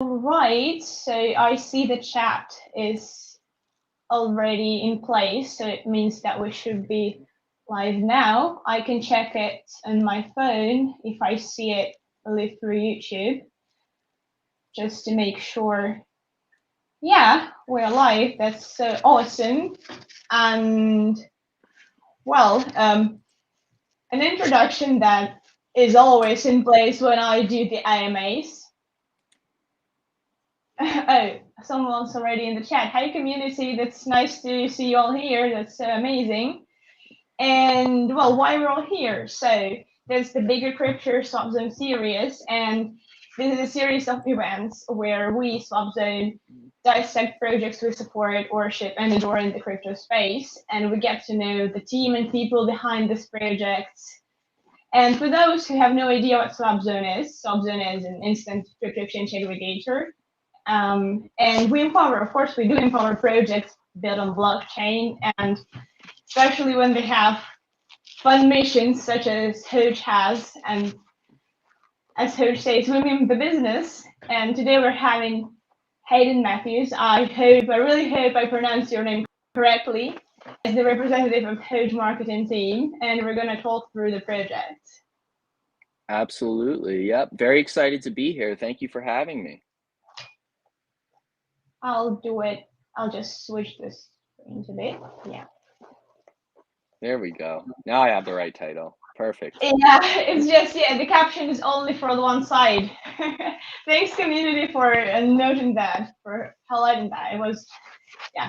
Right, so I see the chat is already in place, so it means that we should be live now. I can check it on my phone if I see it live through YouTube, just to make sure. Yeah, we're live. That's so awesome. And well, an introduction that is always in place when I do the AMAs. Oh, someone's already in the chat. Hi, community. That's nice to see you all here. That's so amazing. And well, why we're all here? So there's the Bigger Crypture Swapzone series, and this is a series of events where we Swapzone dissect projects we support or ship and adore in the crypto space, and we get to know the team and people behind this project. And for those who have no idea what Swapzone is an instant crypto exchange aggregator. And we empower, of course, we do empower projects built on blockchain, and especially when they have fun missions such as Hoge has, and as Hoge says, women in the business. And today we're having Hayden Matthews. I really hope I pronounced your name correctly, as the representative of Hoge marketing team, and we're going to talk through the project. Absolutely. Yep. Very excited to be here. Thank you for having me. I'll do it. I'll just switch this screen a bit. Yeah. There we go. Now I have the right title. Perfect. Yeah, it's just, the caption is only for the one side. Thanks, community, for noting that, for highlighting that. It was,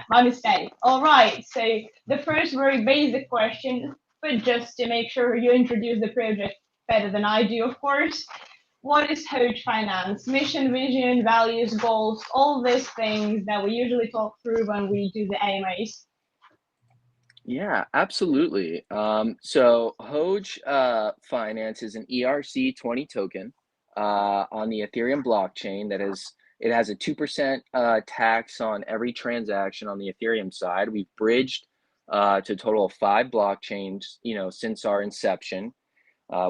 my mistake. All right, so the first very basic question, but just to make sure you introduce the project better than I do, of course. What is Hoge Finance? Mission, vision, values, goals, all these things that we usually talk through when we do the AMAs. Yeah, absolutely. So Hoge Finance is an ERC20 token on the Ethereum blockchain that has a 2% tax on every transaction on the Ethereum side. We've bridged to a total of 5 blockchains, since our inception.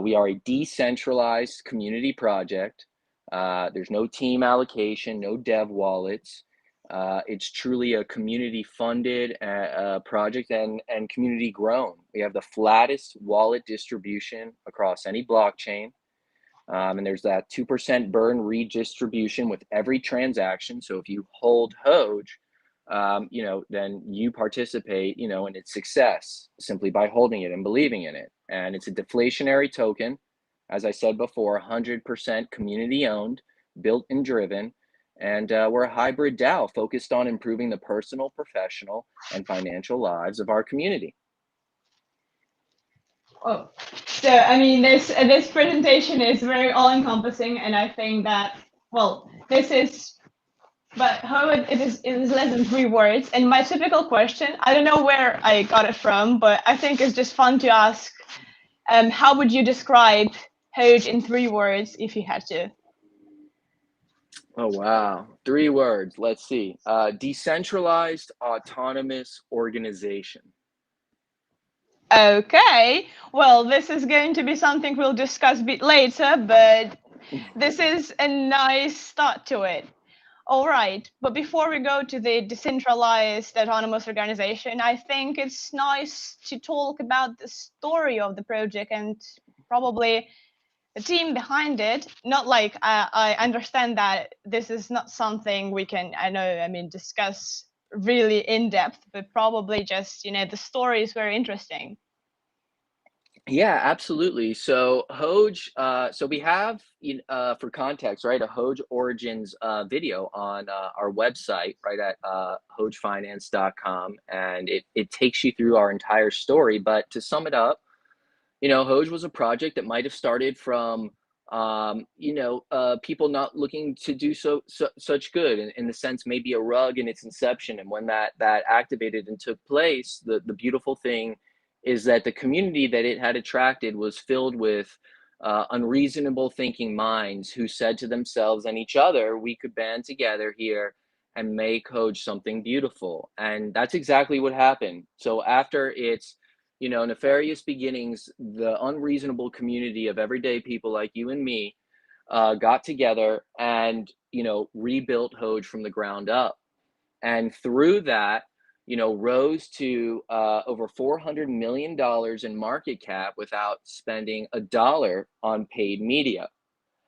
We are a decentralized community project. There's no team allocation, no dev wallets. It's truly a community-funded project and community grown. We have the flattest wallet distribution across any blockchain. And there's that 2% burn redistribution with every transaction. So if you hold Hoge, then you participate, in its success simply by holding it and believing in it. And it's a deflationary token. As I said before, 100% community owned, built and driven. And we're a hybrid DAO focused on improving the personal, professional, and financial lives of our community. Oh, so I mean, this presentation is very all-encompassing, and I think that, well, this is, but how it is less than 3 words. And my typical question, I don't know where I got it from, but I think it's just fun to ask. How would you describe Hoge in 3 words if you had to? Oh, wow. 3 words. Let's see. Decentralized autonomous organization. Okay, well, this is going to be something we'll discuss a bit later, but this is a nice start to it. All right, but before we go to the decentralized autonomous organization, I think it's nice to talk about the story of the project and probably the team behind it. Not like I understand that this is not something we can, discuss really in depth, but probably just, the story is very interesting. Yeah, absolutely. So Hoge, so we have, for context, right, a Hoge Origins video on our website, right, at hogefinance.com, and it takes you through our entire story. But to sum it up, Hoge was a project that might have started from, people not looking to do such good, in the sense maybe a rug in its inception. And when that activated and took place, the beautiful thing is that the community that it had attracted was filled with unreasonable thinking minds who said to themselves and each other, we could band together here and make Hoge something beautiful. And that's exactly what happened. So after its nefarious beginnings, the unreasonable community of everyday people like you and me got together and rebuilt Hoge from the ground up. And through that, rose to over $400 million in market cap without spending a dollar on paid media.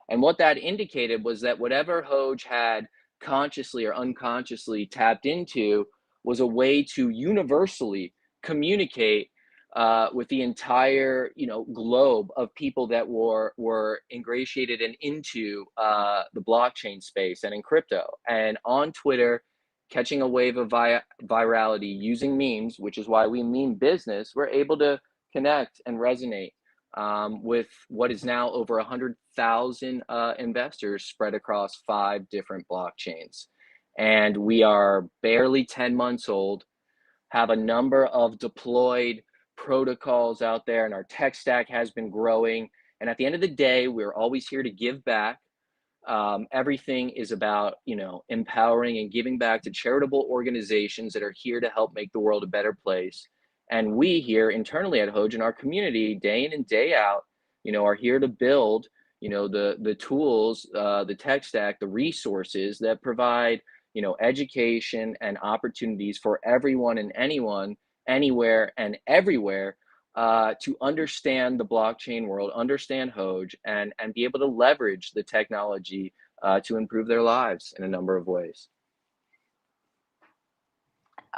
And what that indicated was that whatever Hoge had consciously or unconsciously tapped into was a way to universally communicate with the entire, globe of people that were ingratiated and into the blockchain space and in crypto. And on Twitter, catching a wave of virality using memes, which is why we mean business, we're able to connect and resonate with what is now over 100,000 investors spread across 5 different blockchains. And we are barely 10 months old, have a number of deployed protocols out there, and our tech stack has been growing. And at the end of the day, we're always here to give back. Everything is about, empowering and giving back to charitable organizations that are here to help make the world a better place. And we here internally at Hoge in our community, day in and day out, are here to build, the tools, the tech stack, the resources that provide, education and opportunities for everyone and anyone, anywhere and everywhere, to understand the blockchain world, understand Hoge, and be able to leverage the technology to improve their lives in a number of ways.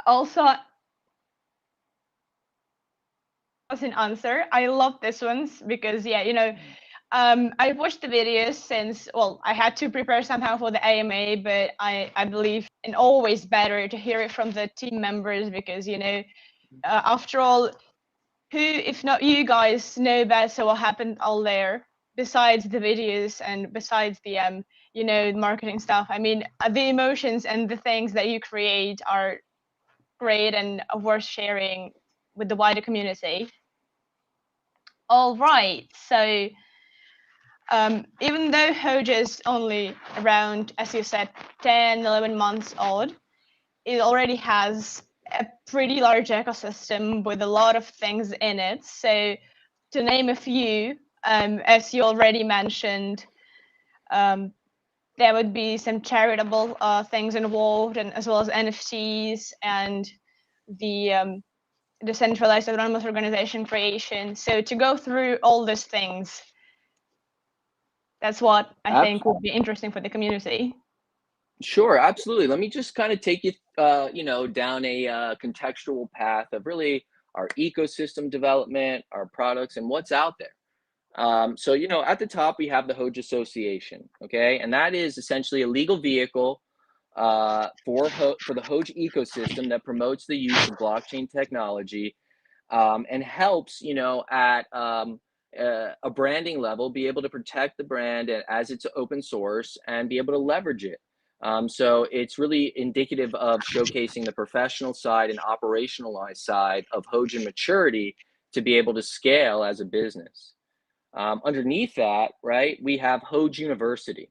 Also, as an answer, I love this ones because I've watched the videos since, well, I had to prepare somehow for the AMA, but I believe it's always better to hear it from the team members because, after all, who, if not you guys, know better what happened all there besides the videos and besides the, marketing stuff. I mean, the emotions and the things that you create are great and worth sharing with the wider community. All right, so even though Hoge is only around, as you said, 10, 11 months old, it already has a pretty large ecosystem with a lot of things in it. So to name a few, as you already mentioned, there would be some charitable things involved, and as well as NFTs and the decentralized autonomous organization creation. So to go through all these things, that's what I think would be interesting for the community. Sure, absolutely. Let me just kind of take you, down a contextual path of really our ecosystem development, our products, and what's out there. So, at the top, we have the Hoge Association, okay? And that is essentially a legal vehicle for the Hoge ecosystem that promotes the use of blockchain technology and helps, at a branding level, be able to protect the brand as it's open source and be able to leverage it. So it's really indicative of showcasing the professional side and operationalized side of Hoge maturity to be able to scale as a business. Underneath that, right, we have Hoge University,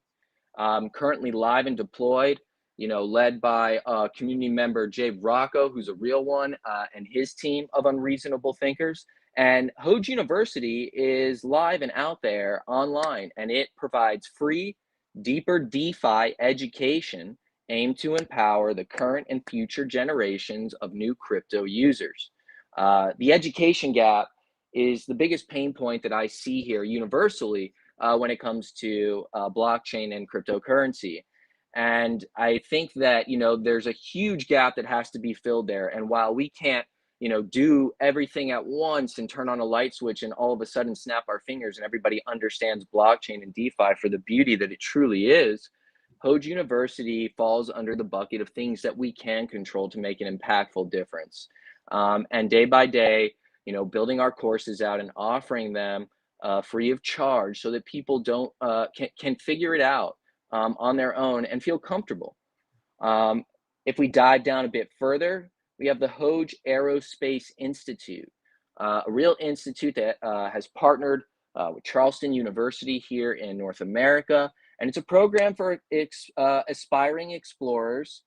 currently live and deployed, led by community member Jay Rocco, who's a real one, and his team of unreasonable thinkers. And Hoge University is live and out there online, and it provides free, deeper DeFi education aimed to empower the current and future generations of new crypto users. The education gap is the biggest pain point that I see here universally when it comes to blockchain and cryptocurrency. And I think that, there's a huge gap that has to be filled there. And while we can't, do everything at once and turn on a light switch and all of a sudden snap our fingers and everybody understands blockchain and DeFi for the beauty that it truly is, Hoge University falls under the bucket of things that we can control to make an impactful difference. And day by day, building our courses out and offering them free of charge so that people can figure it out on their own and feel comfortable. If we dive down a bit further, we have the Hoge Aerospace Institute, a real institute that has partnered with Charleston University here in North America. And it's a program for aspiring explorers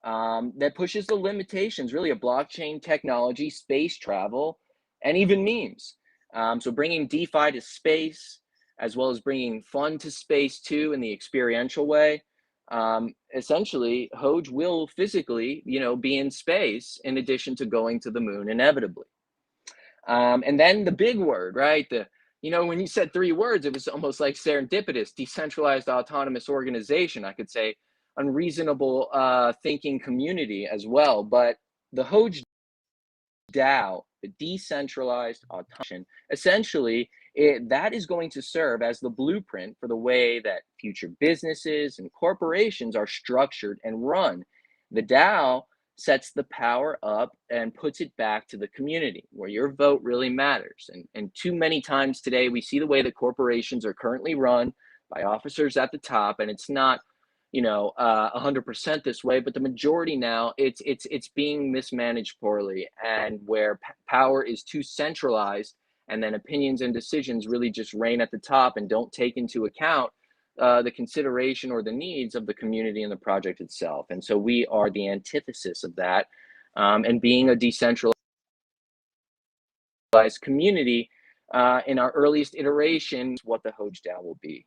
that pushes the limitations really of blockchain technology, space travel, and even memes. So bringing DeFi to space, as well as bringing fun to space too in the experiential way. essentially Hoge will physically, be in space in addition to going to the moon inevitably. And then the big word, right? When you said 3 words, it was almost like serendipitous, decentralized autonomous organization. I could say unreasonable thinking community as well. But the Hoge DAO, the decentralized automation, essentially, that is going to serve as the blueprint for the way that future businesses and corporations are structured and run. The DAO sets the power up and puts it back to the community where your vote really matters. And too many times today, we see the way that corporations are currently run by officers at the top, and it's not 100% this way, but the majority now it's being mismanaged poorly, and where power is too centralized, and then opinions and decisions really just reign at the top and don't take into account the consideration or the needs of the community and the project itself. And so we are the antithesis of that, and being a decentralized community in our earliest iteration, what the Hoge DAO will be.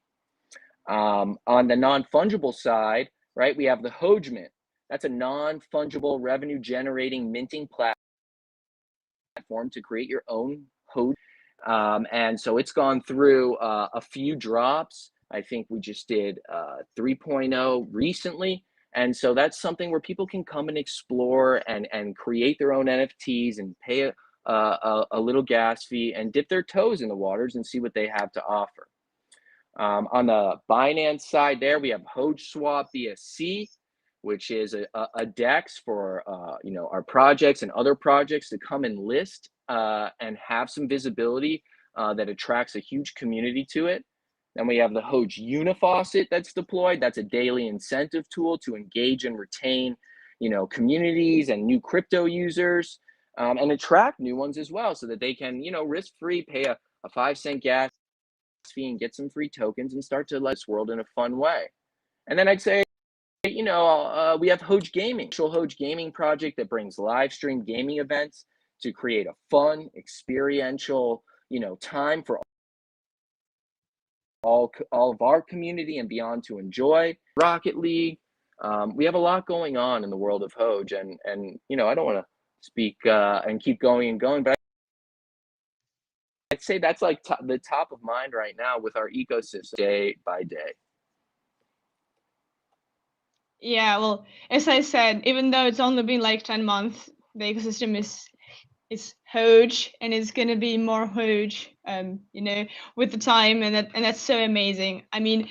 On the non-fungible side, right, we have the Hoge Mint. That's a non-fungible revenue generating minting platform to create your own Hoge. And so it's gone through a few drops. I think we just did 3.0 recently. And so that's something where people can come and explore and create their own NFTs and pay a little gas fee and dip their toes in the waters and see what they have to offer. On the Binance side there, we have Hoge Swap BSC, which is a DEX for our projects and other projects to come and list and have some visibility that attracts a huge community to it. Then we have the Hoge Unifaucet that's deployed. That's a daily incentive tool to engage and retain communities and new crypto users, and attract new ones as well, so that they can risk-free pay a 5-cent gas fee and get some free tokens and start to let this world in a fun way. And then I'd say, we have Hoge Gaming, Hoge Gaming project that brings live stream gaming events to create a fun, experiential, time for all of our community and beyond to enjoy. Rocket League. We have a lot going on in the world of Hoge, and I don't want to speak and keep going and going, but I'd say that's like the top of mind right now with our ecosystem day by day. Yeah, well, as I said, even though it's only been like 10 months, the ecosystem is Hoge, and it's gonna be more Hoge, with the time, and that's so amazing. I mean,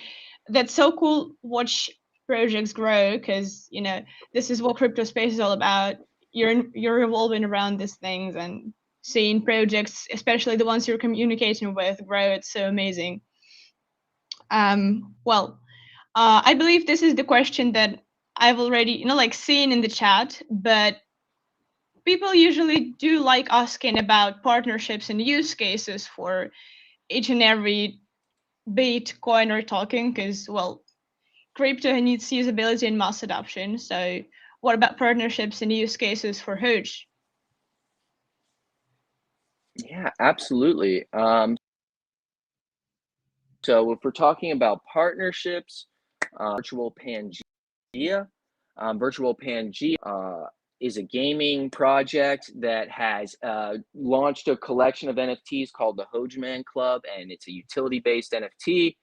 that's so cool. Watch projects grow, because this is what crypto space is all about. You're revolving around these things and seeing projects, especially the ones you're communicating with, grow. It's so amazing. I believe this is the question that I've already seen in the chat, but people usually do like asking about partnerships and use cases for each and every Bitcoin we're talking, because crypto needs usability and mass adoption. So what about partnerships and use cases for Hoge? Yeah, absolutely. So if we're talking about partnerships, Virtual Pangea, is a gaming project that has launched a collection of NFTs called the Hoge Man Club, and it's a utility-based NFT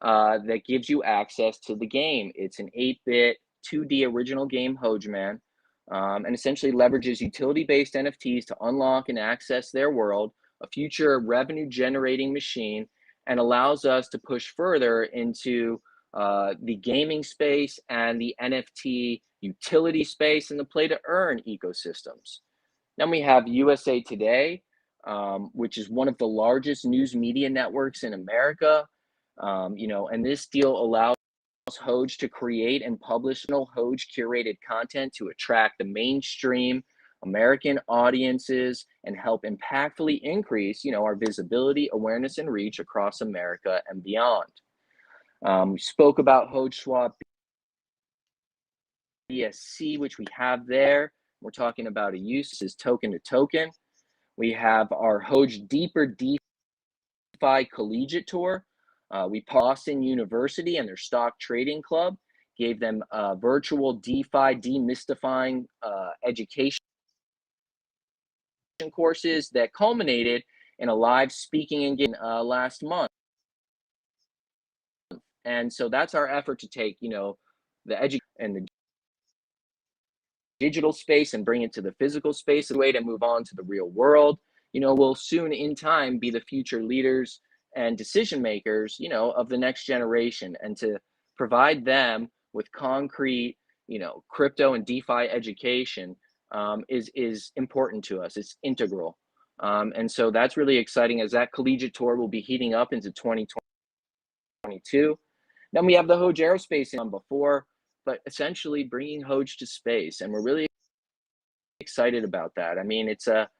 that gives you access to the game. It's an 8-bit 2D original game, Hoge Man, and essentially leverages utility-based NFTs to unlock and access their world, a future revenue-generating machine, and allows us to push further into the gaming space and the NFT utility space and the play to earn ecosystems. Then we have USA Today, which is one of the largest news media networks in America. And this deal allows Hoge to create and publish Hoge curated content to attract the mainstream American audiences and help impactfully increase, our visibility, awareness, and reach across America and beyond. We spoke about Hoge Swap BSC, which we have there. We're talking about a use is token to token. We have our Hoge Deeper DeFi Collegiate Tour. We Boston University and their stock trading club gave them virtual DeFi demystifying education courses that culminated in a live speaking engagement last month. And so that's our effort to take, the education and the digital space and bring it to the physical space, a way to move on to the real world. We'll soon in time be the future leaders and decision makers, of the next generation, and to provide them with concrete, crypto and DeFi education is important to us. It's integral. And so that's really exciting, as that collegiate tour will be heating up into 2022. Then we have the Hoge Aerospace on before, but essentially bringing Hoge to space. And we're really excited about that. I mean, it's a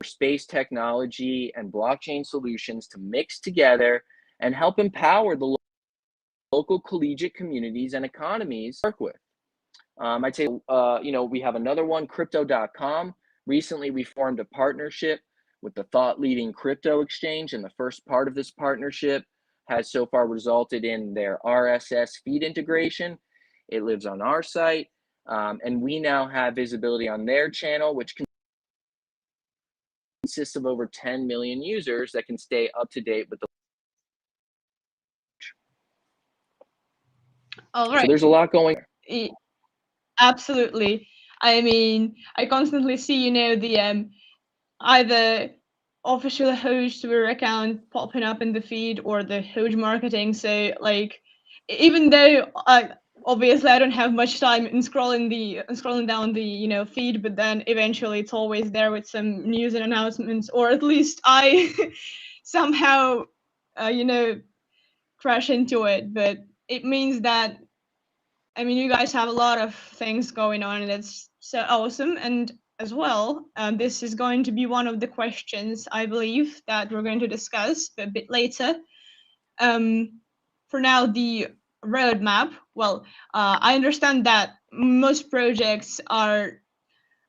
space technology and blockchain solutions to mix together and help empower the local collegiate communities and economies to work with. I'd say, we have another one, crypto.com. Recently, we formed a partnership with the thought leading crypto exchange, and the first part of this partnership has so far resulted in their RSS feed integration. It lives on our site, and we now have visibility on their channel, which consists of over 10 million users that can stay up to date with the. All right. So there's a lot going. Absolutely. I mean, I constantly see, the either official Hoge Twitter account popping up in the feed or the Hoge marketing. So like, even though obviously I don't have much time in scrolling down the feed, but then eventually it's always there with some news and announcements, or at least I somehow crash into it. But it means that, I mean, you guys have a lot of things going on, and it's so awesome. And as well, this is going to be one of the questions, I believe, that we're going to discuss a bit later. For now, the roadmap. Well, I understand that most projects are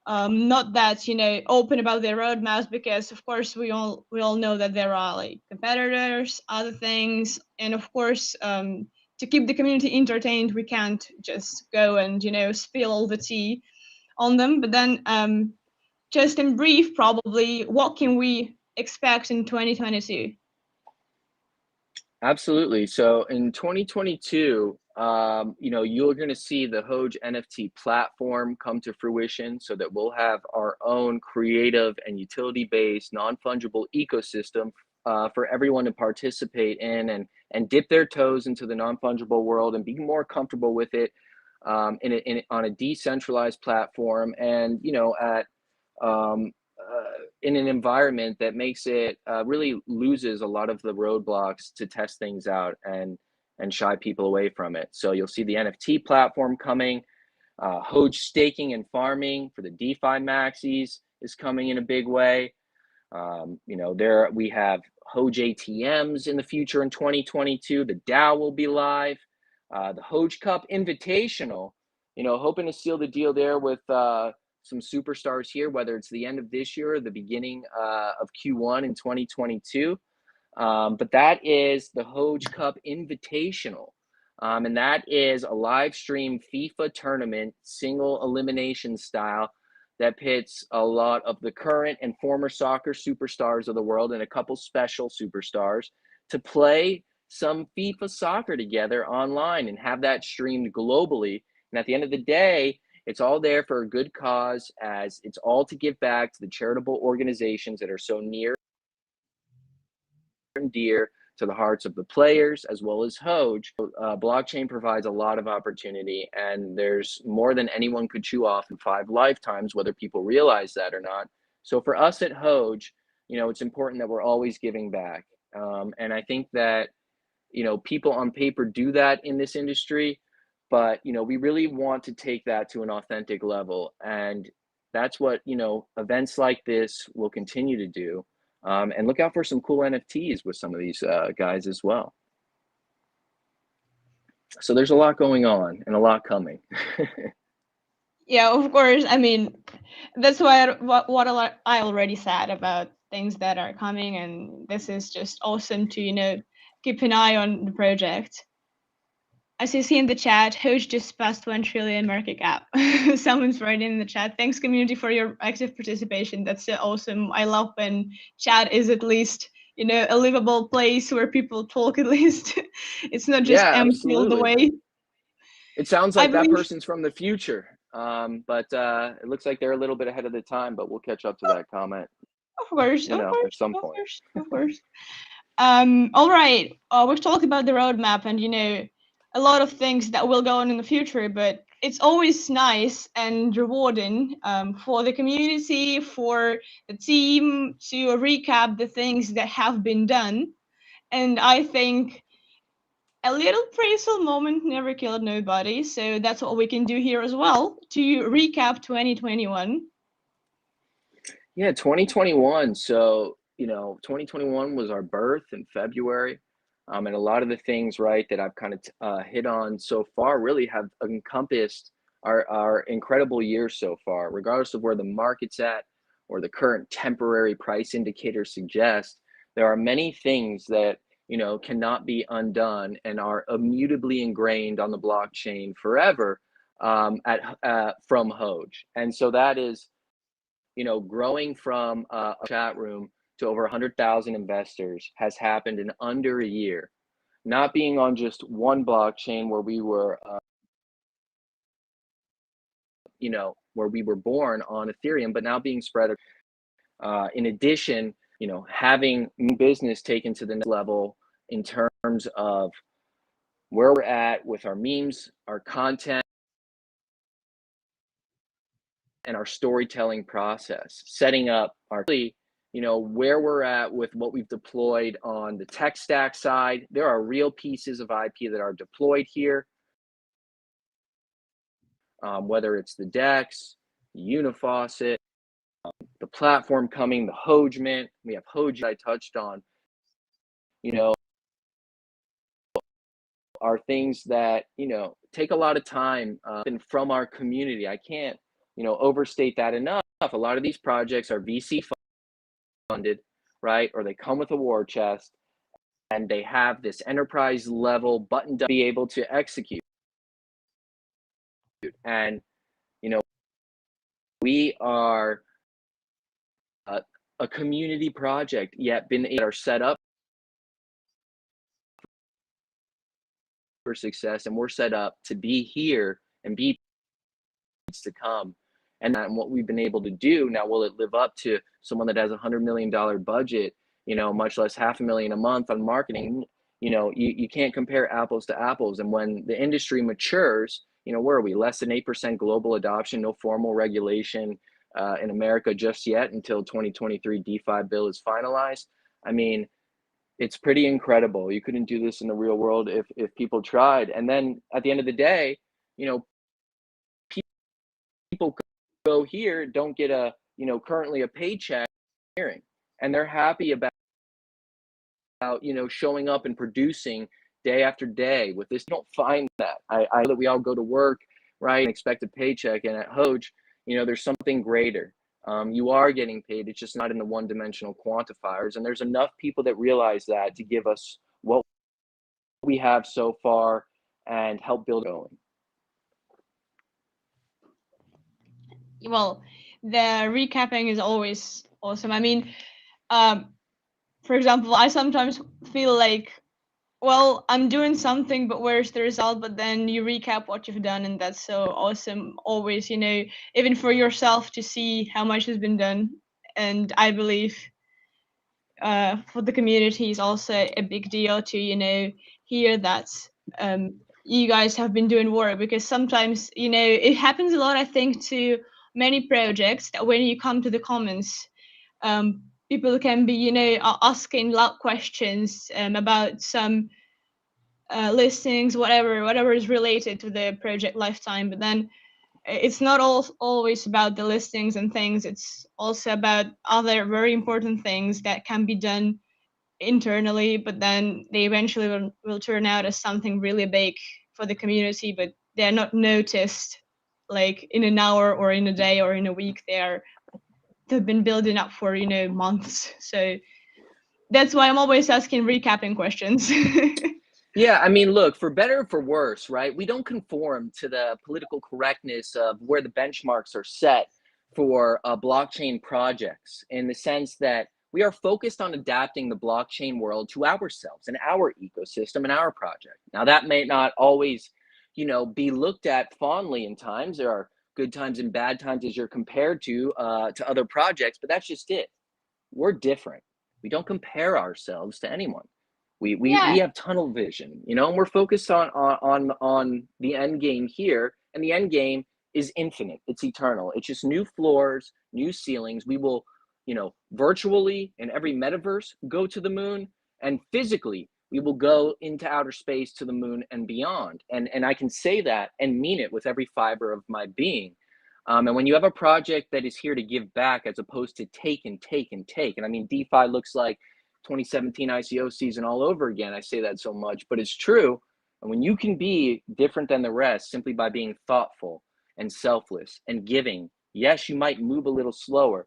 not that open about their roadmaps, because of course we all know that there are like competitors, other things, and of course to keep the community entertained, we can't just go and spill all the tea on them. But then just in brief, probably, what can we expect in 2022? Absolutely. So in 2022, you're going to see the Hoge NFT platform come to fruition, so that we'll have our own creative and utility-based non-fungible ecosystem for everyone to participate in and dip their toes into the non-fungible world and be more comfortable with it on a decentralized platform, and in an environment that makes it really loses a lot of the roadblocks to test things out and shy people away from it. So you'll see the NFT platform coming. Hoge staking and farming for the DeFi maxis is coming in a big way. There we have Hoge ATMs in the future in 2022. The DAO will be live. The Hoge Cup Invitational, hoping to seal the deal there with some superstars here, whether it's the end of this year or the beginning of Q1 in 2022. But that is the Hoge Cup Invitational. And that is a live stream FIFA tournament, single elimination style, that pits a lot of the current and former soccer superstars of the world and a couple special superstars to play some FIFA soccer together online and have that streamed globally. And at the end of the day, it's all there for a good cause, as it's all to give back to the charitable organizations that are so near and dear to the hearts of the players as well as Hoge. Blockchain provides a lot of opportunity, and there's more than anyone could chew off in 5 lifetimes, whether people realize that or not. So for us at Hoge, it's important that we're always giving back. And I think that, people on paper do that in this industry, but, we really want to take that to an authentic level. And that's what, events like this will continue to do. And look out for some cool NFTs with some of these guys as well. So there's a lot going on and a lot coming. Yeah, of course. I mean, that's what I already said about things that are coming, and this is just awesome to keep an eye on the project. As you see in the chat, Hoge just passed 1 trillion market cap. Someone's writing in the chat. Thanks, community, for your active participation. That's awesome. I love when chat is at least, you know, a livable place where people talk at least. It's not just Yeah, empty all the absolutely. way. It sounds I like that believe, person's from the future, but it looks like they're a little bit ahead of the time, but we'll catch up to that comment, of course, you of know, at course, some of point. course, of course. All right. We've talked about the roadmap and, you know, a lot of things that will go on in the future, but it's always nice and rewarding for the community, for the team to recap the things that have been done. And I think a little appraisal moment never killed nobody. So that's what we can do here as well to recap 2021. Yeah, 2021. So, 2021 was our birth in February. And a lot of the things, right, that I've kind of hit on so far really have encompassed our incredible year so far, regardless of where the market's at or the current temporary price indicators suggest. There are many things that, cannot be undone and are immutably ingrained on the blockchain forever from Hoge. And so that is growing from a chat room to over 100,000 investors has happened in under a year. Not being on just one blockchain where we were, where we were born on Ethereum, but now being spread. In addition, having business taken to the next level in terms of where we're at with our memes, our content, and our storytelling process, setting up our, where we're at with what we've deployed on the tech stack side. There are real pieces of IP that are deployed here, whether it's the DEX, the Unifaucet, the platform coming, the Hoge Mint. We have Hoge I touched on, are things that, take a lot of time and from our community. I can't, overstate that enough. A lot of these projects are VC funded, right? Or they come with a war chest and they have this enterprise level button to be able to execute. And, we are a community project, yet are set up for success, and we're set up to be here and be to come. And what we've been able to do now, will it live up to someone that has $100 million budget, much less $500,000 a month on marketing? You can't compare apples to apples. And when the industry matures, where are we? Less than 8% global adoption, no formal regulation in America just yet until 2023 DeFi bill is finalized. I mean, it's pretty incredible. You couldn't do this in the real world if people tried. And then at the end of the day, people go here, don't get currently a paycheck, and they're happy about showing up and producing day after day with this. You don't find that. I know that we all go to work, right, and expect a paycheck, and at Hoge, there's something greater. You are getting paid. It's just not in the one-dimensional quantifiers, and there's enough people that realize that to give us what we have so far and help build going. Well, the recapping is always awesome. I mean, for example, I sometimes feel like, well, I'm doing something, but where's the result? But then you recap what you've done, and that's so awesome. Always, even for yourself to see how much has been done. And I believe for the community is also a big deal to, hear that you guys have been doing work, because sometimes, it happens a lot, I think, to many projects that when you come to the comments, people can be, asking loud questions about some listings, whatever is related to the project lifetime. But then it's not always about the listings and things. It's also about other very important things that can be done internally, but then they eventually will turn out as something really big for the community, but they're not noticed like in an hour or in a day or in a week. They've been building up for months. So that's why I'm always asking recapping questions. Yeah, I mean, look, for better or for worse, right? We don't conform to the political correctness of where the benchmarks are set for blockchain projects, in the sense that we are focused on adapting the blockchain world to ourselves and our ecosystem and our project. Now, that may not always, be looked at fondly in times. There are good times and bad times as you're compared to other projects, but that's just it. We're different. We don't compare ourselves to anyone. We Yeah, have tunnel vision, and we're focused on the end game here, and the end game is infinite. It's eternal. It's just new floors, new ceilings. We will, virtually in every metaverse go to the moon, and physically we will go into outer space to the moon and beyond. And I can say that and mean it with every fiber of my being. And when you have a project that is here to give back as opposed to take and take and take, and I mean, DeFi looks like 2017 ICO season all over again. I say that so much, but it's true. And when you can be different than the rest simply by being thoughtful and selfless and giving, yes, you might move a little slower,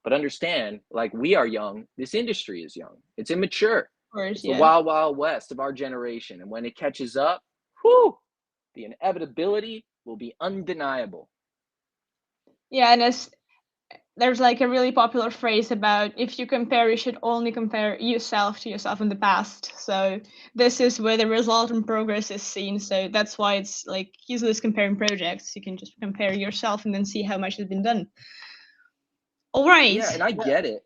but understand, like, we are young, this industry is young, it's immature, of course, it's the yeah. wild, wild west of our generation. And when it catches up, whew, the inevitability will be undeniable. Yeah, and there's like a really popular phrase about if you compare, you should only compare yourself to yourself in the past. So this is where the result and progress is seen. So that's why it's like useless comparing projects. You can just compare yourself and then see how much has been done. All right. Yeah, and I get it.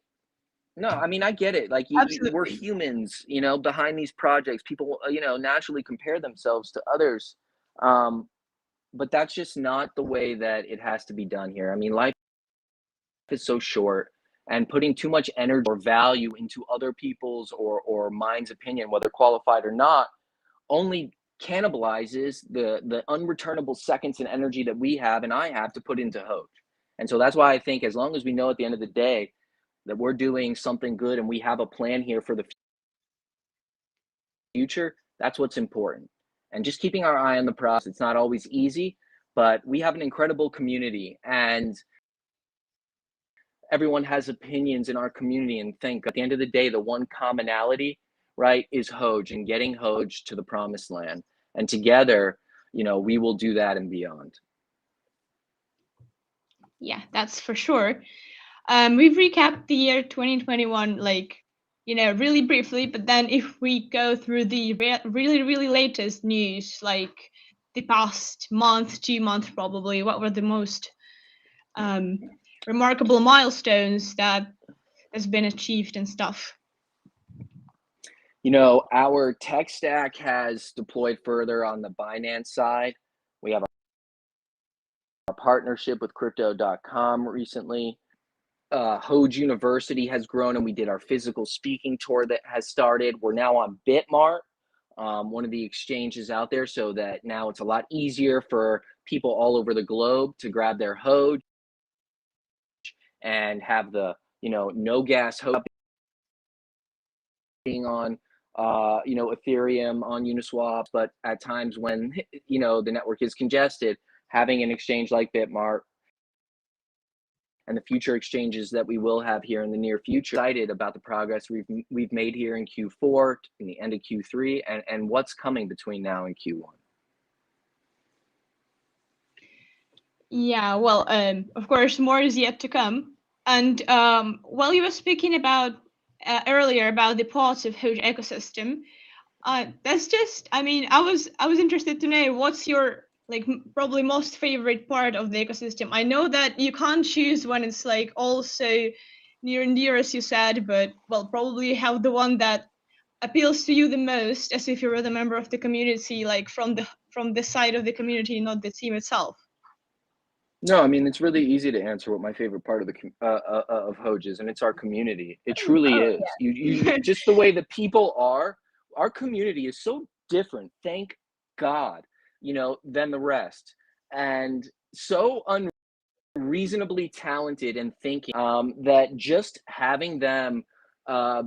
No, I mean, I get it. Like, we're Absolutely. humans, behind these projects. People, naturally compare themselves to others. Um, but that's just not the way that it has to be done here. I mean, life is so short, and putting too much energy or value into other people's or mine's opinion, whether qualified or not, only cannibalizes the unreturnable seconds and energy that we have and I have to put into Hoge. And so that's why I think, as long as we know at the end of the day that we're doing something good and we have a plan here for the future, that's what's important. And just keeping our eye on the process. It's not always easy, but we have an incredible community, and everyone has opinions in our community. And think, at the end of the day, the one commonality, right, is Hoge and getting Hoge to the promised land. And together, we will do that and beyond. Yeah, that's for sure. We've recapped the year 2021, like, really briefly, but then if we go through the really, really latest news, like the past month, 2 months probably, what were the most remarkable milestones that has been achieved and stuff? Our tech stack has deployed further on the Binance side. We have a partnership with crypto.com recently. Hoge University has grown, and we did our physical speaking tour that has started. We're now on Bitmart, one of the exchanges out there, so that now it's a lot easier for people all over the globe to grab their Hoge and have the, no gas Hoge being on, Ethereum, on Uniswap. But at times when, the network is congested, having an exchange like Bitmart and the future exchanges that we will have here in the near future. Excited about the progress we've made here in Q4, in the end of Q3, and what's coming between now and Q1. Yeah, well, of course, more is yet to come. And while you were speaking about earlier about the parts of Hoge ecosystem, that's just, I mean, I was interested to know what's your like probably most favorite part of the ecosystem. I know that you can't choose when it's like also near and dear, as you said, but well, probably have the one that appeals to you the most, as if you were the member of the community, like from the side of the community, not the team itself. No, I mean, it's really easy to answer what my favorite part of the of Hoge is, and it's our community. It truly Oh is. You just the way the people are. Our community is so different. Thank God, than the rest, and so unreasonably talented and thinking, that just having them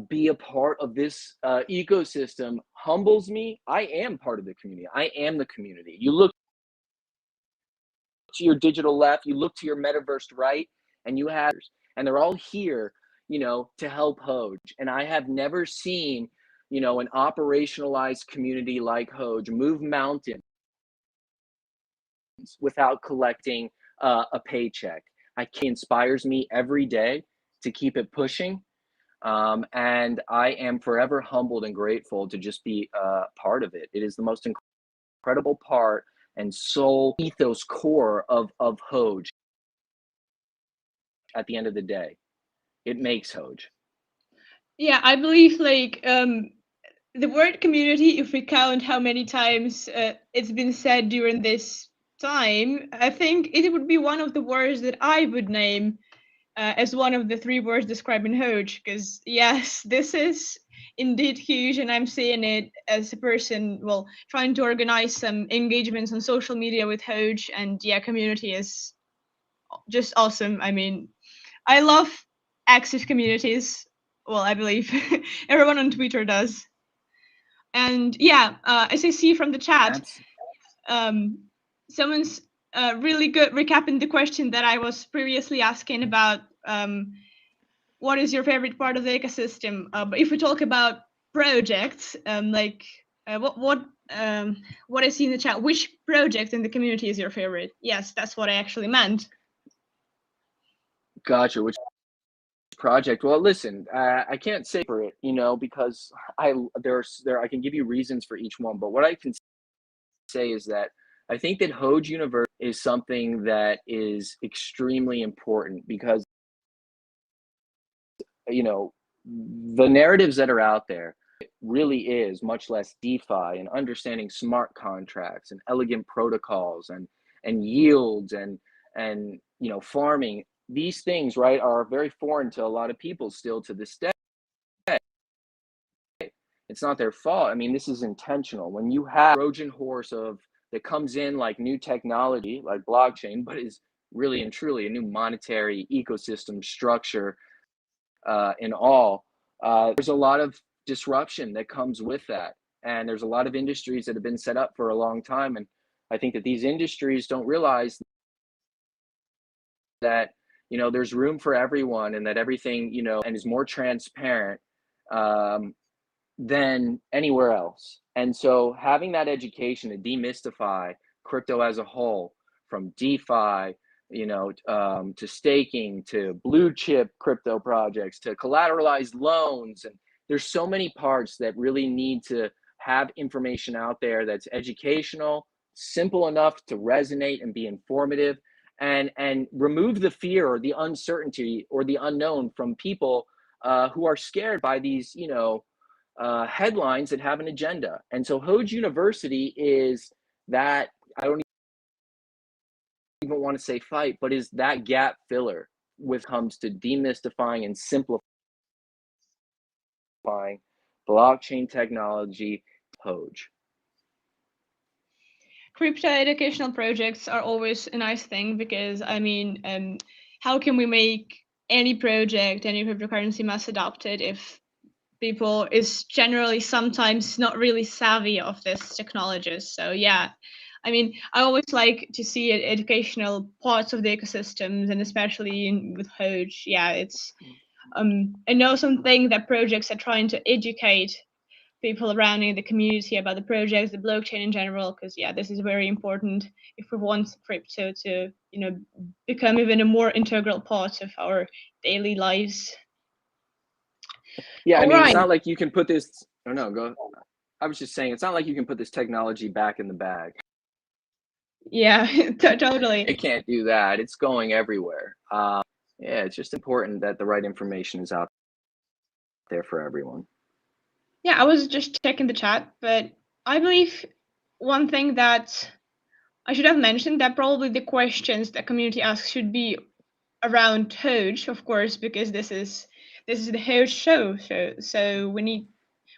be a part of this ecosystem humbles me. I am part of the community. I am the community. You look to your digital left, you look to your metaverse right, and you have, and they're all here, to help Hoge. And I have never seen an operationalized community like Hoge move mountains without collecting a paycheck. It inspires me every day to keep it pushing. And I am forever humbled and grateful to just be part of it. It is the most incredible part and soul ethos core of Hoge. At the end of the day, it makes Hoge. Yeah, I believe like the word community, if we count how many times it's been said during this time, I think it would be one of the words that I would name as one of the 3 words describing Hoge, because yes, this is indeed huge, and I'm seeing it as a person, well, trying to organize some engagements on social media with Hoge, and yeah, community is just awesome. I mean, I love active communities. Well, I believe everyone on Twitter does. And yeah, as I see from the chat, someone's really good recapping the question that I was previously asking about what is your favorite part of the ecosystem. But if we talk about projects, what I see in the chat, which project in the community is your favorite? Yes, that's what I actually meant. Gotcha. Which project? Well, listen, I can't say for it, because I can give you reasons for each one, but what I can say is that I think that Hoge University is something that is extremely important because the narratives that are out there, it really is much less DeFi and understanding smart contracts and elegant protocols and yields and farming. These things, right, are very foreign to a lot of people still to this day. It's not their fault. I mean, this is intentional. When you have a Trojan horse that comes in like new technology, like blockchain, but is really and truly a new monetary ecosystem structure in all, there's a lot of disruption that comes with that. And there's a lot of industries that have been set up for a long time. And I think that these industries don't realize that, there's room for everyone and that everything, and is more transparent than anywhere else. And so having that education to demystify crypto as a whole, from DeFi, to staking, to blue chip crypto projects, to collateralized loans. And there's so many parts that really need to have information out there that's educational, simple enough to resonate and be informative, and remove the fear or the uncertainty or the unknown from people who are scared by these, headlines that have an agenda. And so Hoge University is that, I don't even want to say fight, but is that gap filler with comes to demystifying and simplifying blockchain technology. Hoge. Crypto educational projects are always a nice thing because, I mean, how can we make any project, any cryptocurrency mass adopted if people is generally sometimes not really savvy of this technologies? So yeah, I mean, I always like to see educational parts of the ecosystems, and especially with Hoge. Yeah, it's an awesome thing that projects are trying to educate people around in the community about the projects, the blockchain in general, because yeah, this is very important if we want crypto to, become even a more integral part of our daily lives. Yeah, I mean, it's not like you can put this. Oh no, go. I was just saying, it's not like you can put this technology back in the bag. Yeah, totally. It can't do that. It's going everywhere. Yeah, it's just important that the right information is out there for everyone. Yeah, I was just checking the chat, but I believe one thing that I should have mentioned, that probably the questions that community asks should be around Hoge, of course, because this is the Hoge show. So we need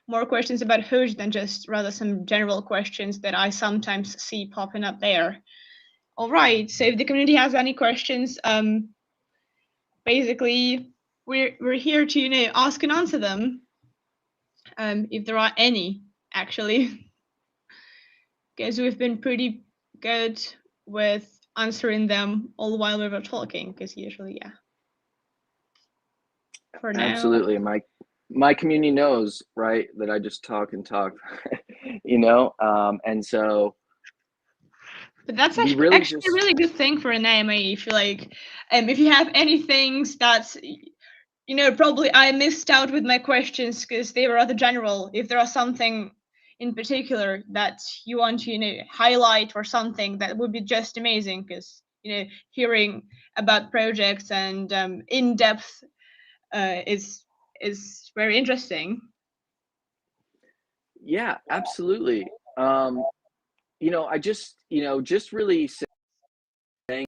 more questions about Hoge than just rather some general questions that I sometimes see popping up there. All right, so if the community has any questions, basically we're here to ask and answer them, if there are any, actually, because we've been pretty good with answering them all while we were talking, because usually, yeah. For now. Absolutely, Mike. my community knows, right, that I just talk and talk, you know, and so But that's we actually really a just, really good thing for an AMA. If you like, if you have any things that probably I missed out with my questions because they were rather general. If there are something in particular that you want to highlight or something, that would be just amazing, because hearing about projects and in depth is very interesting. yeah, absolutely. I just, just really saying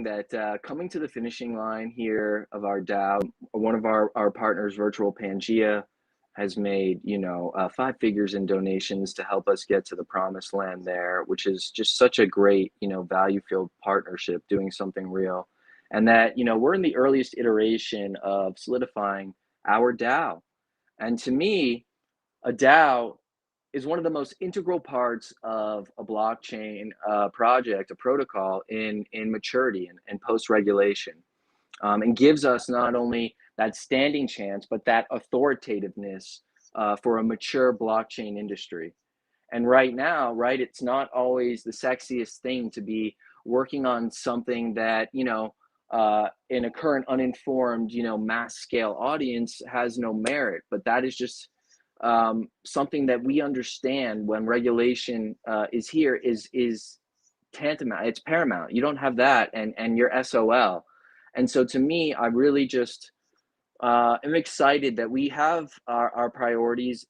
that coming to the finishing line here of our DAO, one of our partners, Virtual Pangea, has made, 5 figures in donations to help us get to the promised land there, which is just such a great, value-filled partnership, doing something real. And that, we're in the earliest iteration of solidifying our DAO. And to me, a DAO is one of the most integral parts of a blockchain project, a protocol in maturity and post regulation, and gives us not only that standing chance but that authoritativeness for a mature blockchain industry. And right now, right, it's not always the sexiest thing to be working on something that in a current uninformed mass scale audience has no merit, but that is just something that we understand when regulation is here is tantamount, it's paramount. You don't have that and you're SOL. And so to me, I really just am excited that we have our priorities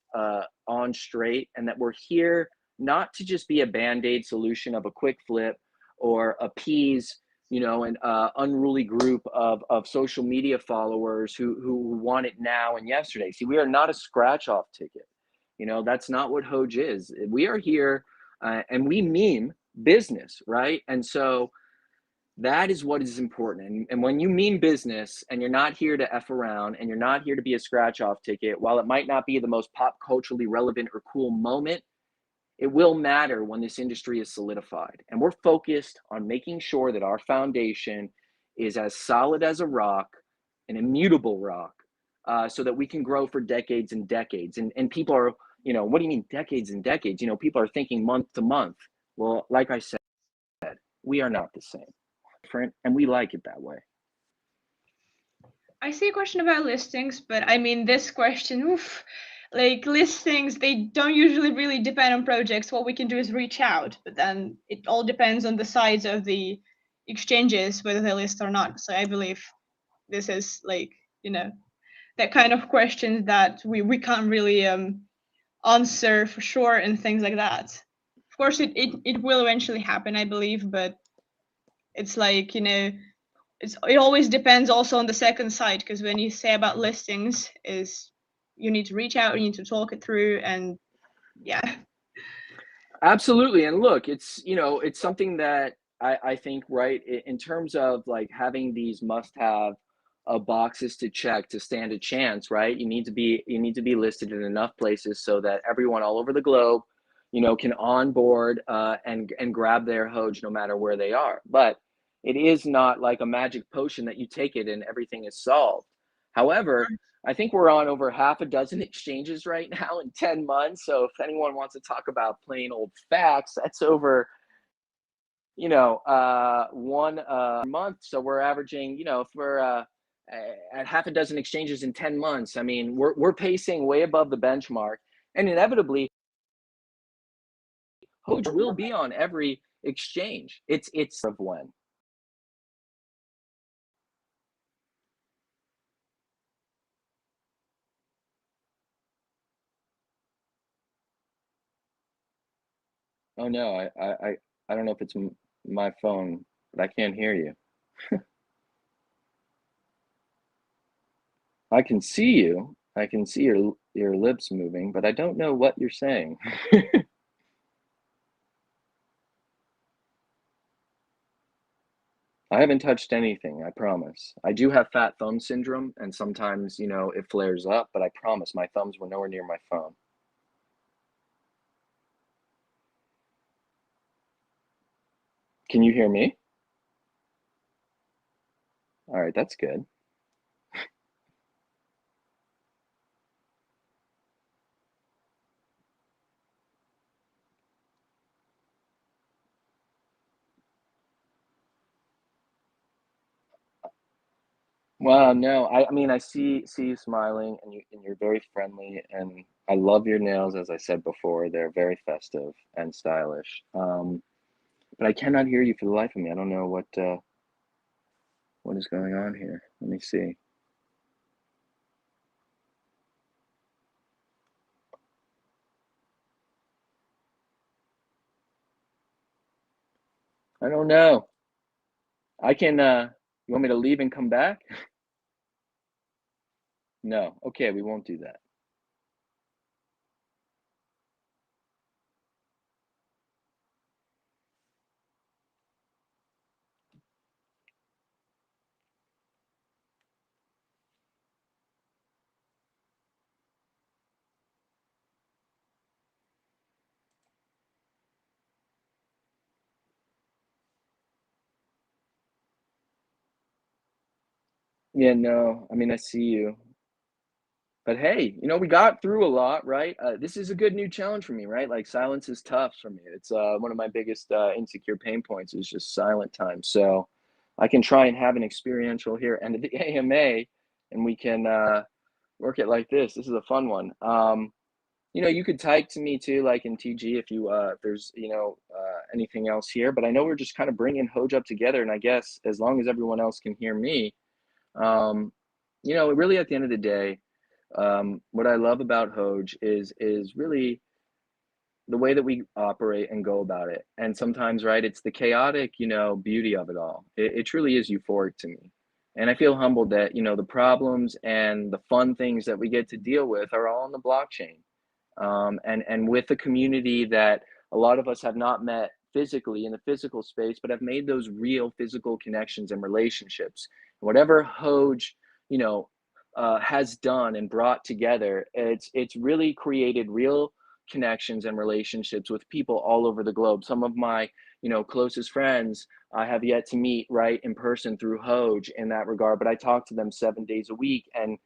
on straight, and that we're here not to just be a band-aid solution of a quick flip or appease an unruly group of social media followers who want it now and yesterday. See, we are not a scratch off ticket. That's not what Hoge is. We are here and we mean business, right? And so that is what is important. And when you mean business and you're not here to F around and you're not here to be a scratch off ticket, while it might not be the most pop culturally relevant or cool moment, it will matter when this industry is solidified. And we're focused on making sure that our foundation is as solid as a rock, an immutable rock, so that we can grow for decades and decades. And people are, what do you mean decades and decades? People are thinking month to month. Well, like I said, we are not the same. Different, and we like it that way. I see a question about listings, but I mean, this question, oof, like listings, they don't usually really depend on projects. What we can do is reach out, but then it all depends on the size of the exchanges, whether they list or not. So I believe this is like, that kind of question that we can't really answer for sure and things like that. Of course, it will eventually happen, I believe, but it's like, it always depends also on the second side, because when you say about listings is you need to reach out, you need to talk it through, and yeah. Absolutely. And look, it's something that I think, right, in terms of like having these must have boxes to check to stand a chance, right? You need to be listed in enough places so that everyone all over the globe, can onboard and grab their Hoge no matter where they are. But it is not like a magic potion that you take it and everything is solved. However, I think we're on over half a dozen exchanges right now in 10 months. So if anyone wants to talk about plain old facts, that's over, one month. So we're averaging, if we're at half a dozen exchanges in 10 months, I mean, we're pacing way above the benchmark. And inevitably, Hoge will be on every exchange. It's of when. Oh no, I don't know if it's my phone, but I can't hear you. I can see you. I can see your lips moving, but I don't know what you're saying. I haven't touched anything, I promise. I do have fat thumb syndrome, and sometimes, it flares up, but I promise my thumbs were nowhere near my phone. Can you hear me? All right, that's good. Wow, no, I mean, I see you smiling, and you're very friendly, and I love your nails, as I said before. They're very festive and stylish. But I cannot hear you for the life of me. I don't know what is going on here. Let me see. I don't know. I can you want me to leave and come back? No. Okay, we won't do that. Yeah, no. I mean, I see you. But hey, we got through a lot, right? This is a good new challenge for me, right? Like silence is tough for me. It's one of my biggest insecure pain points is just silent time. So I can try and have an experiential here end of the AMA, and we can work it like this. This is a fun one. You could type to me too, like in TG, if there's anything else here. But I know we're just kind of bringing Hoge up together, and I guess as long as everyone else can hear me, um, really at the end of the day, what I love about Hoge is really the way that we operate and go about it. And sometimes, right, it's the chaotic, beauty of it all. It truly is euphoric to me. And I feel humbled that, the problems and the fun things that we get to deal with are all on the blockchain. And with a community that a lot of us have not met physically in the physical space, but have made those real physical connections and relationships. Whatever Hoge, has done and brought together, it's really created real connections and relationships with people all over the globe. Some of my closest friends I have yet to meet right in person through Hoge in that regard, but I talk to them 7 days a week. And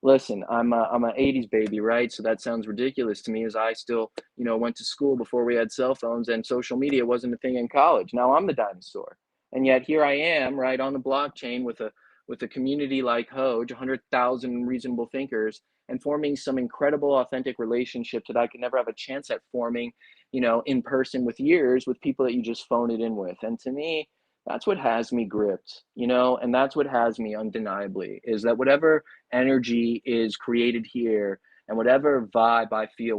listen, I'm an 80s baby, right? So that sounds ridiculous to me as I still, went to school before we had cell phones and social media wasn't a thing in college. Now I'm the dinosaur. And yet here I am, right, on the blockchain with a community like Hoge, 100,000 reasonable thinkers, and forming some incredible authentic relationships that I could never have a chance at forming, in person with years with people that you just phone it in with. And to me, that's what has me gripped, and that's what has me undeniably is that whatever energy is created here and whatever vibe I feel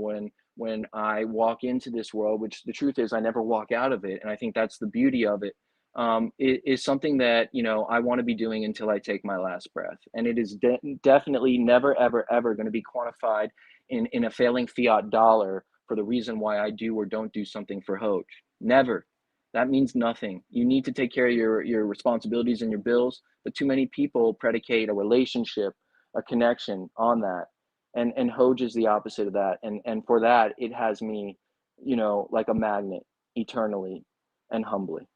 when I walk into this world, which the truth is I never walk out of it, and I think that's the beauty of it, is something that I want to be doing until I take my last breath, and it is definitely never ever ever going to be quantified in a failing fiat dollar for the reason why I do or don't do something for Hoge. Never. That means nothing. You need to take care of your responsibilities and your bills, but too many people predicate a relationship, a connection on that. And Hoge is the opposite of that. And for that, it has me, like a magnet eternally and humbly.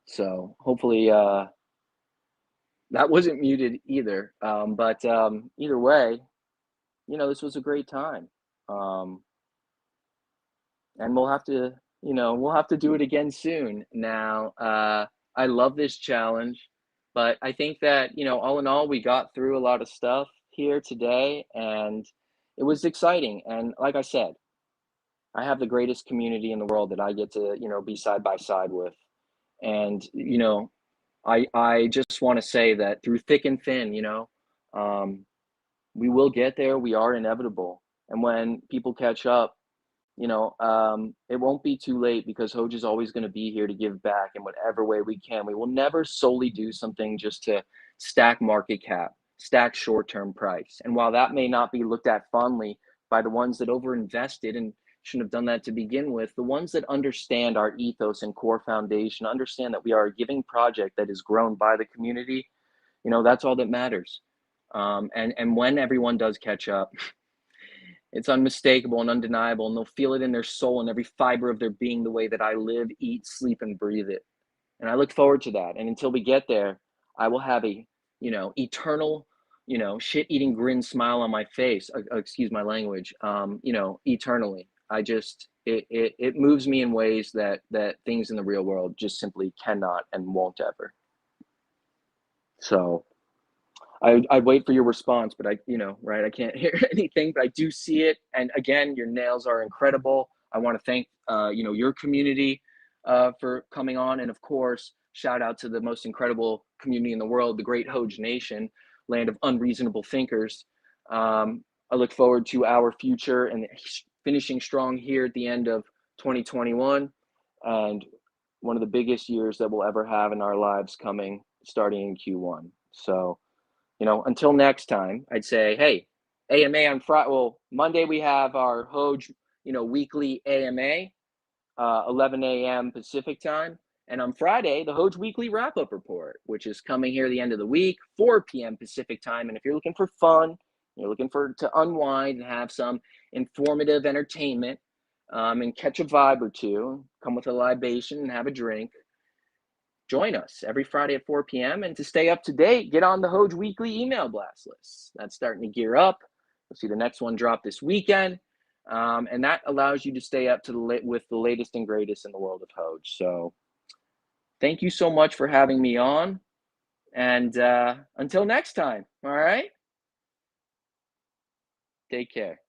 So hopefully that wasn't muted either. But either way, this was a great time. Um, and we'll have to do it again soon. Now, I love this challenge, but I think that all in all, we got through a lot of stuff here today, and it was exciting. And like I said, I have the greatest community in the world that I get to be side by side with, and I just want to say that through thick and thin, um, we will get there. We are inevitable, and when people catch up, it won't be too late because Hoge is always going to be here to give back in whatever way we can. We will never solely do something just to stack market cap, stack short term price. And while that may not be looked at fondly by the ones that overinvested and shouldn't have done that to begin with, the ones that understand our ethos and core foundation, understand that we are a giving project that is grown by the community, that's all that matters. And when everyone does catch up, it's unmistakable and undeniable, and they'll feel it in their soul and every fiber of their being, the way that I live, eat, sleep, and breathe it. And I look forward to that. And until we get there, I will have a, eternal, shit-eating grin smile on my face. Excuse my language. Eternally. I just, it moves me in ways that things in the real world just simply cannot and won't ever. So I'd wait for your response, but right, I can't hear anything, but I do see it. And again, your nails are incredible. I want to thank, your community for coming on. And of course, shout out to the most incredible community in the world, the great Hoge Nation, land of unreasonable thinkers. I look forward to our future and finishing strong here at the end of 2021 and one of the biggest years that we'll ever have in our lives coming starting in Q1. So, until next time, I'd say, hey, AMA on Friday. Well, Monday we have our Hoge, weekly AMA, 11 a.m. Pacific time. And on Friday, the Hoge Weekly Wrap-Up Report, which is coming here at the end of the week, 4 p.m. Pacific time. And if you're looking for fun, you're looking to unwind and have some informative entertainment and catch a vibe or two, come with a libation and have a drink, join us every Friday at 4 p.m. And to stay up to date, get on the Hoge Weekly email blast list. That's starting to gear up. You'll see the next one drop this weekend. And that allows you to stay up to with the latest and greatest in the world of Hoge. So thank you so much for having me on. And until next time, all right? Take care.